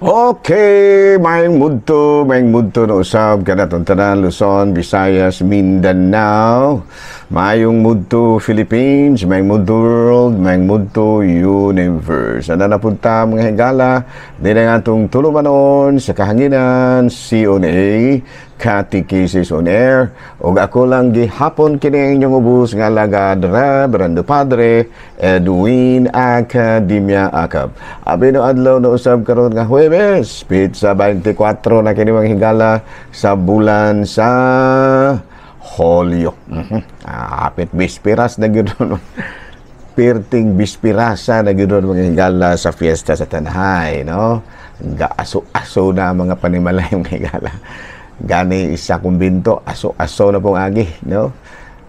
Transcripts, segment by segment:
Okay, maing mudto na usab kada tanan Luzon, Visayas, Mindanao. Mayong mudto Philippines, mayong mudto world, mayong mudto universe. Ana na punta mga higala, di na nga itong tulumanon sa kahanginan, CONA, Catechesis on Air. O ako lang gihapon kini inyong ubus nga lagad Reverendo Padre Edwin Academia Acab. Abi no adlaw na usab karon nga Huwebes, pizza 24 na kini mga higala sa bulan sa Holyo. Hapit bispiras na ganoon. Perting bispirasa na ganoon mga higala sa fiesta sa Tanhay, no? Gaaso-aso na mga panimalay mga higala. Gani isa kumbinto, aso-aso na pong agi, no?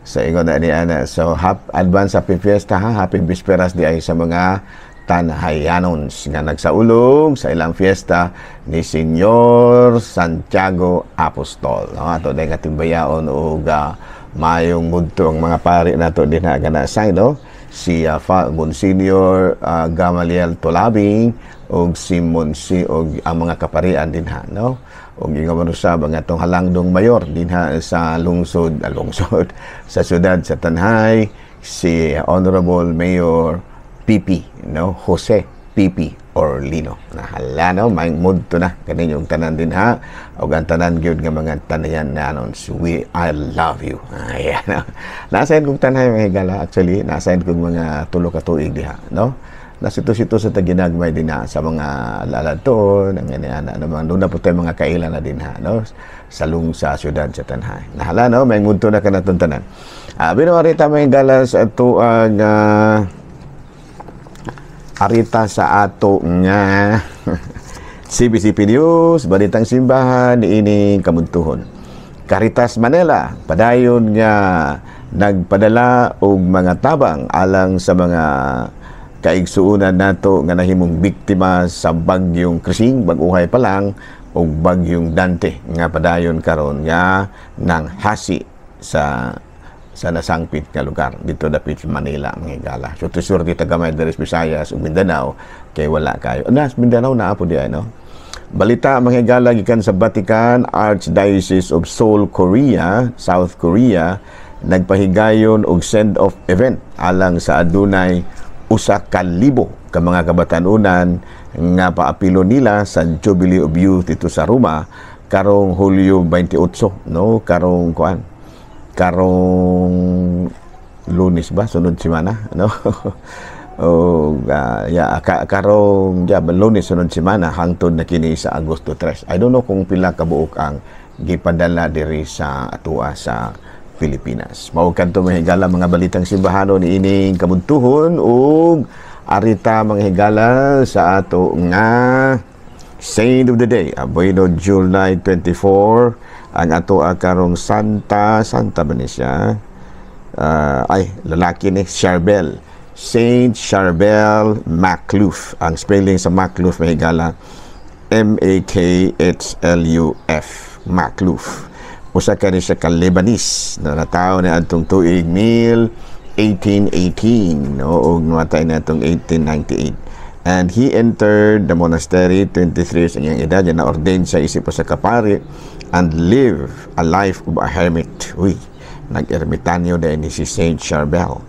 Sa ingon na ni Ana. So, advance happy fiesta ha, happy bisperas di ay sa mga Tanhayanons nga nagsaulog sa ilang fiesta ni Senyor Santiago Apostol. No? Ato na nga timbayaon o mayong mudto ang mga pari nato din na ganasay, no? Si Monsignor Gamaliel Tolabing o si Monsi o ang mga kaparian din ha, no? O gingawa sa mga itong halangdong mayor din ha sa lungsod sa syudad sa Tanhay, si Honorable Mayor Pipi, no? Jose Pipi Orlino. Nahala, no? May mood to na kaninyong tanan din ha. O ang tanan gyud nga mga tanayan na anons, I love you. Ayan, no? Nasayin kong Tanhay mga higala, actually, nasayin kong mga tulo ka tuig diha, no? Nasito-sito sa taginagmay din ha sa mga lalaton, ang ganyan naman. Doon na po tayo mga kailan na din ha, no? Sa syudad sa Tanhay. Nahala, no? May munto na kanatuntanan. Binuarita may galas ato ang arita sa ato nga CBCP News, Balitang Simbahan, ining kamuntuhon. Caritas Manila, padayon nga nagpadala og mga tabang alang sa mga kaigsuunan nato nga nahimong biktima sa bagyong Krising, baguhay pa lang, o bagyong Dante nga padayon karon nga nang hasi sa nasangpit nga lugar dito dapit sa Manila mga higala. So tusur kita gamay dari Visayas ug Mindanao kay wala kayo. Nas Mindanao na apo di ay, no? Balita mga higala gikan sa Vatican, Archdiocese of Seoul, Korea, South Korea, nagpahigayon og send-off event alang sa adunay 1,000 ka mga kabatanunan nga paapilo nila sa Jubilee of Youth dito sa Roma karong Hulyo 28, no? Karong Lunes ba sunod semana, no? Karong Lunes sunod semana hangtod na kini sa Agosto 3. I don't know kung pila ka buok ang gipadala diri sa atua sa Pilipinas. Mao kadto mga higala mga balitang simbahanon ni ining kabuntuhon ug arita mga higala sa ato nga Saint of the Day. Aboyno July 24 ang ato karong Santa ba ni siya? Lalaki ni Charbel. Saint Charbel Macluf. Ang spelling sa Macluf mga higala Makluf. Macluf. Usa ka ni siya ka Lebanese na natawo na atong tuig 1818, no? O namatay na atong 1898. And he entered the monastery 23 years ang iyang edad. Yan na-ordained siya isip sa kapari and live a life of a hermit. Uy, nag-ermitanyo dahil ni si Saint Charbel.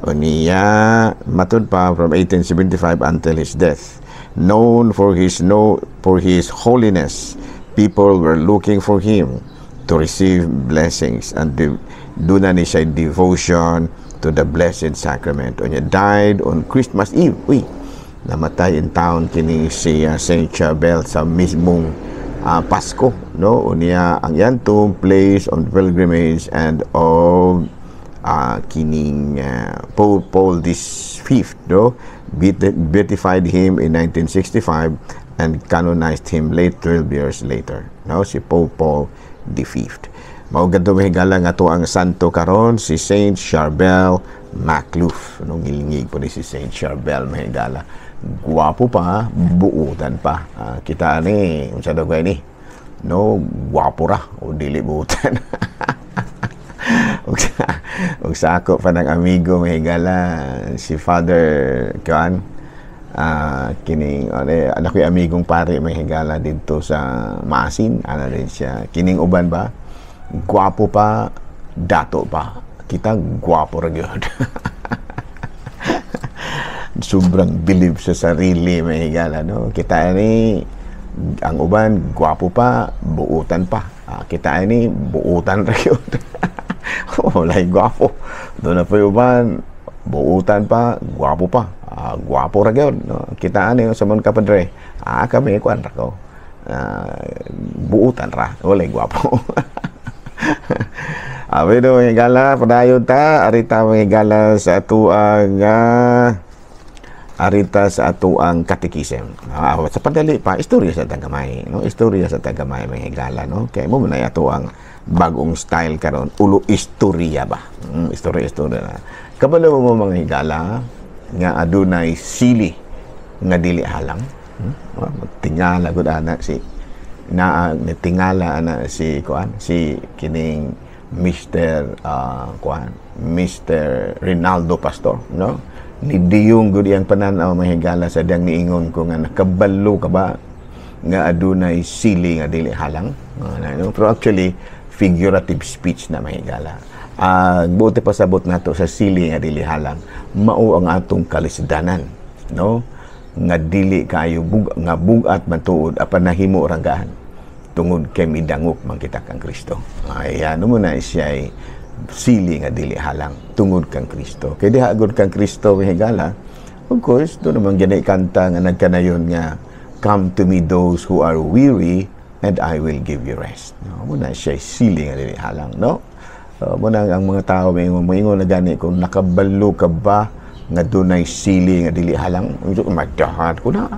O niya matod pa from 1875 until his death. Known for his holiness, people were looking for him to receive blessings and do na ni siya devotion to the Blessed Sacrament. O niya died on Christmas Eve. Uy, namatay in town kini si Saint Charbel sa mismong Pasko, no? O niya ang yan tomb place on pilgrimage and of kining Pope Paul V, no? Beatified him in 1965 and canonized him 12 years later, no? Si Pope Paul V. Mao gadto mahigala nga to ang santo karon si Saint Charbel Macluf. Nung ilingig po ni si Saint Charbel mahigala. Guwapo pa, buutan pa. Kita ni, unsa daw kay ni? No, guwapo ra o dili buutan. ug sa ako pa ng amigo mahigala si Father Kuan kining anak ko amigong pare may higala dito sa Maasin, ana rin siya kining uban ba gwapo pa dato pa kita gwapo ra gyud. Sobrang believe sa sarili may higala, no? Kita ni ang uban gwapo pa buutan pa, kita ni buutan ra gyud. Walay gwapo doon na po uban buutan pa gwapo pa, gwapo ra gyud, no? Kita ani sa mon kapadre kami kuan ra ko buutan ra walay gwapo. Pero may gala padayon ta arita may gala sa atuang katekisem. Sa padali pa istorya sa tagamay, no? Istorya sa tagamay may higala, no? Kay mo na ato ang bagong style karon ulo istorya ba. Istorya na. Kabalo mo mga higala nga adunay sili nga dili halang. Tingala gud ana si tingala ana si kuan si kining Mr. Mr. Rinaldo Pastor, no? Ni diyong gud iyang pananaw mahigala sa diyang niingon ko nga nakabalo ka ba nga adunay sili nga dili halang, no? Pero actually figurative speech na mahigala. Buti pasabot nato sa sili nga dili halang mao ang atong kalisdanan, no? Nga dili kayo nga bugat man tuod apan nahimo ranggahan tungod kay midangop man kita kang Kristo. Ano mo na siya ay sili nga dili halang tungod kang Kristo. Kay diha agud kang Kristo higala. Of course, do naman gani kanta nga nagkanayon nga come to me those who are weary and I will give you rest. No, mo na siya sili nga dili halang, no? Mo na ang mga tao maingon na gani kung nakabalo ka ba nga dunay sili nga dili halang, madahat ko na.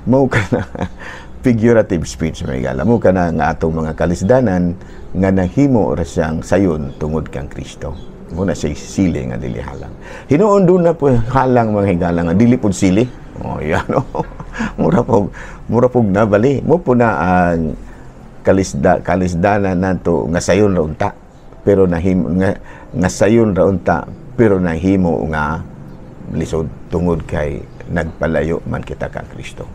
Mo ka na figurative speech may gala mo ka na nga atong mga kalisdanan nga nahimo ra siyang sayon tungod kang Kristo. Muna siya sili nga dili halang. Hinuon doon na po halang mga higala nga dili pud sili. Yan o. Mura pog nabali. Mo po na ang kalisdanan nato nga sayon ra unta pero nahimo nga sayon ra unta pero nahimo nga lisod tungod kay nagpalayo man kita kang Kristo.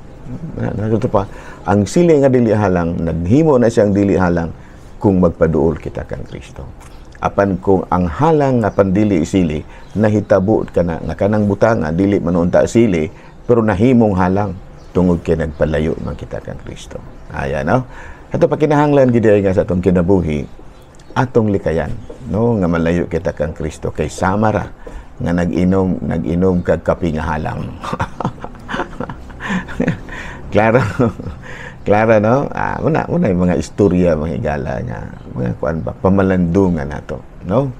Nato pa ang sili nga dili halang naghimo na siyang dili halang kung magpaduol kita kang Kristo. Apan kung ang halang nga pandili sili nahitabo ka na nga kanang butanga dili man unta sili pero nahimong halang tungod kay nagpalayo man kita kang Kristo. Ayan, no? Ato pa kinahanglan gid nga sa atong kinabuhi atong likayan, no, nga malayo kita kang Kristo kay samara nga nag-inom kag kape nga halang. Klaro. Klaro, no? Muna yung mga istorya, mga higala nga, mga kuan ba, pamalandungan nato, no?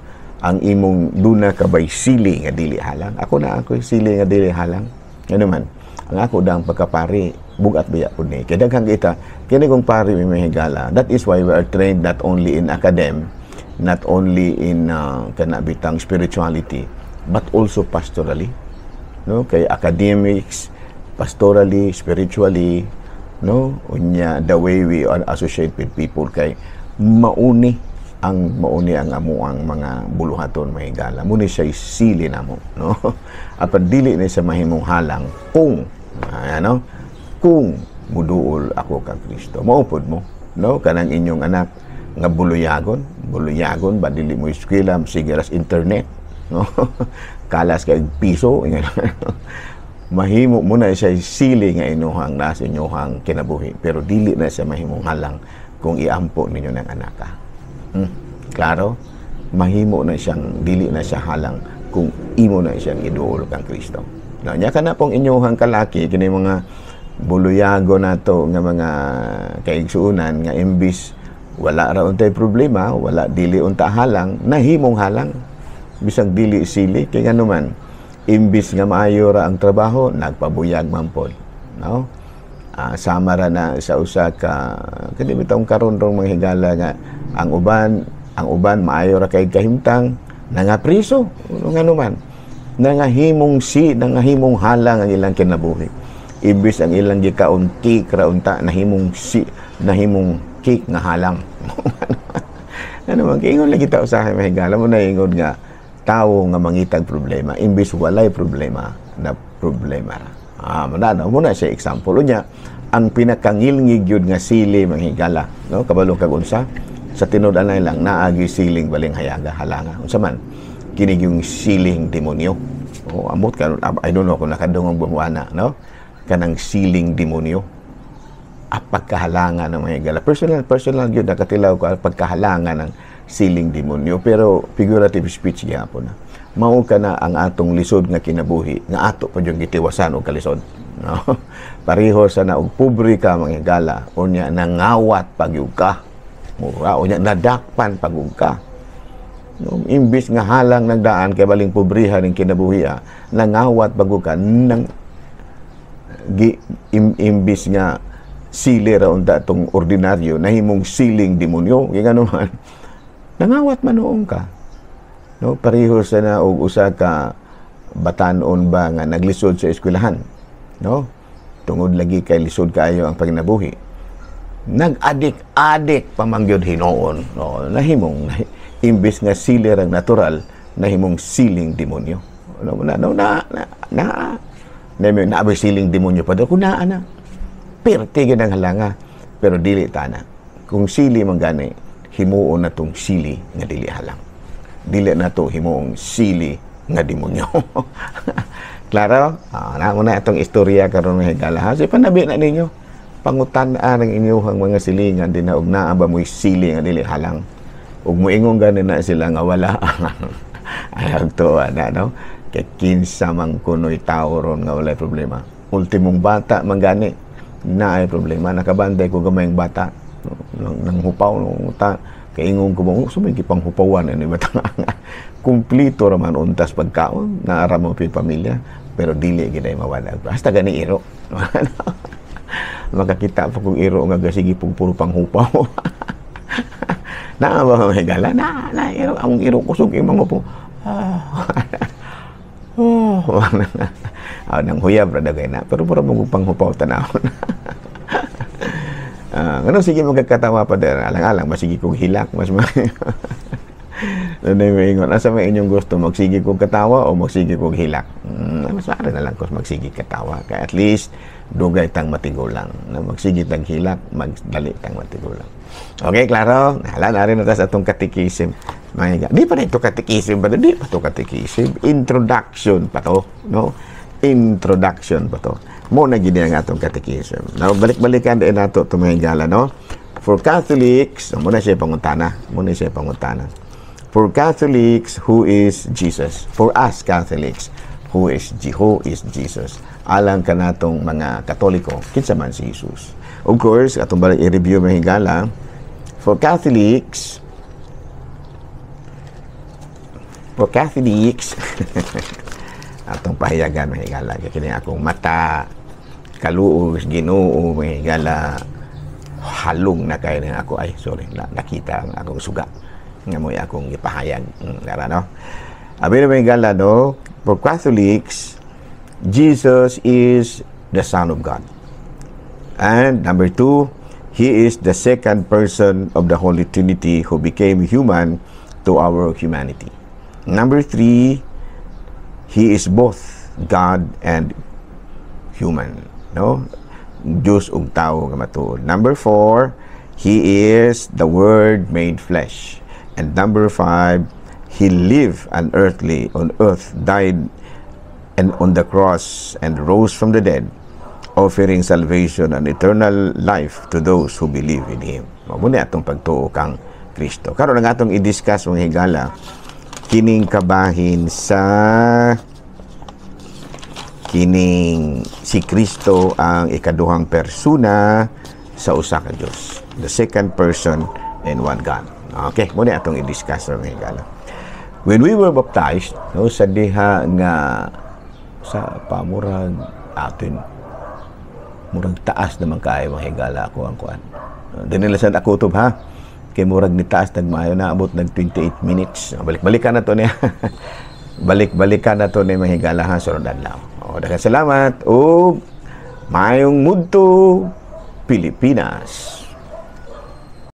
Ang imong duna kabay sili nga dili halang. Ako sili nga dili halang. Ano man, ang ako dang pagkapari, bugat biya po ni. Kaya daghang kita, kini kong pari may higala. That is why we are trained not only in academ, not only in kanabitang spirituality, but also pastorally. No? Kay academics, pastorally, spiritually, no, unya the way we are associate with people kay mauni ang amuang mga buluhaton may higala muni siya sili namo, no? Apan dili na sa mahimong halang kung kung muduol ako kang Kristo maupod mo, no? Kanang inyong anak nga buluyagon ba dili mo eskwela sige ras internet, no? Kalas kay piso mahimo mo na siya sili nga inuhang nasa inyuhang kinabuhi pero dili na siya mahimong halang kung iampo ninyo ng anak ka. Klaro? Mahimo na siyang dili na siya halang kung imo na siyang iduol kang Kristo. No, nya kana pong inyuhang kalaki kini mga buluyago nato nga mga kaigsuunan nga imbis wala ra untay problema, wala dili unta halang, nahimong halang bisag dili sili kay ngano man imbis nga maayo ra ang trabaho nagpabuyag man pod, no? Sama ra na sa usa ka kani bitong karon rong mga higala nga ang uban maayo ra kay kahimtang nangapriso ngano man nangahimong nangahimong halang ang ilang kinabuhi imbis ang ilang gikaon cake ra unta nahimong cake nga halang. Ano man ingon lagi ta usahay mga higala mo na ingon nga tao nga mangitag problema imbis walay problema na problema ra. Muna siya example niya. Ang pinakangilngig yun nga sili manghigala, no? Kabalo kag unsa sa tinud-anay lang naagi siling baling hayaga halanga. Unsa man kinig yung siling demonyo. Amot ka, I don't know kung nakadungong bumuana, no? Kanang siling demonyo. Pagkahalangan ng mga higala. Personal yun, nakatilaw ko pagkahalangan ng siling demonyo. Pero figurative speech gyapon na. Mao ka na ang atong lisod nga kinabuhi, nga ato pa yung gitiwasan o kalisod. No? Pareho sa na og pobre ka mga higala, o niya nangawat pagyug ka. Mura, o niya nadakpan pagyug ka. No? Imbis nga halang nagdaan kay baling pobrihan ng kinabuhi, nangawat pagyug ka, imbis nga sili raon datong ordinaryo nahimong siling demonyo gano man nangawat manoong ka, no? Pareho sa na og usa ka batan-on ba nga naglisod sa eskwelahan, no? Tungod lagi kay lisod kaayo ang pagnabuhi, nag-adik pamangyod hinoon, no? Nahimong imbis nga sili ra natural nahimong siling demonyo, no? Na siling demonyo pa daw kuna na perti ang halanga, pero dili tana. Kung sili man gani, himuon na tong sili nga dili halang. Dili na to himuong sili nga demonyo. Klaro? Nauna itong istorya karon nga higala. So, panabi na ninyo. Pangutan-an ang inyong mga silingan, din na og naa ba mo'y sili nga dili halang. Ug moingon gani na sila nga wala. Ayaw to, no? Kay kinsa man kuno'y tao ron nga walay problema. Ultimong bata man gani, na ay problema, nakabanday ko gamayng bata nang hupaw nung ta kaingon ko mo sumigi pang hupawan ni bata kumplito ra man untas pagkaon naara mo pi pamilya pero dili giday mawala basta gani iro makakita pa kung iro nga gasigi puro pang hupaw na ba may gala na iro ang iro kusog imong po nang huyab ra dagay na pero pura mo pang hupaw tanawon. Ano sige magkakatawa pa der alang-alang masigi kog hilak mas Nanay maingon asa may inyong gusto magsigi kog katawa o magsigi kog hilak. Mas maaari na lang kung magsigi katawa kay at least dugay tang matigulang na magsigi tang hilak magdali tang matigulang. Okay, klaro? Hala na rin natas atong katikisim. Di pa na ito katikisim ba? Di pa ito katikisim. Introduction pa to, no? Introduction pa to. Muna gini ang atong katikisim. Now, balik-balikan din nato ito mga higala, no? For Catholics, muna siya pangutana. For Catholics, who is Jesus? For us Catholics, who is Jesus? Alang ka natong mga Katoliko, kinsa man si Jesus. Of course, atong balik i-review mga higala. For Catholics, atong pahayagan mga higala kini akong mata kaluos Ginoo mga higala halong na kay na ako ay sorry nakita ang akong suga nga mo'y akong ipahayag lara no abi na mga higala no for Catholics Jesus is the Son of God and number 2 He is the second person of the Holy Trinity who became human to our humanity. Number 3, He is both God and human. No? Diyos ug tao nga matuod. Number 4, He is the Word made flesh. And number 5, He lived on earth, died and on the cross and rose from the dead, offering salvation and eternal life to those who believe in Him. Muna atong pagtuo kang Kristo. Karon ang atong i-discuss mga higala kining kabahin sa kining si Kristo ang ikaduhang persona sa usa ka Dios. The second person and one God. Okay, muna atong i-discuss mga higala. When we were baptized, no, sa diha nga sa pamurag atin murag taas naman kayo mga higala ako ang kuan. Dinilasan ako utob ha. Kay murag ni taas nagmaayo na abot nag 28 minutes. Balik-balikan na to niya. Balik-balikan na to ni mga higala ha sunod adlaw. Daghang salamat o mayong mudto Pilipinas.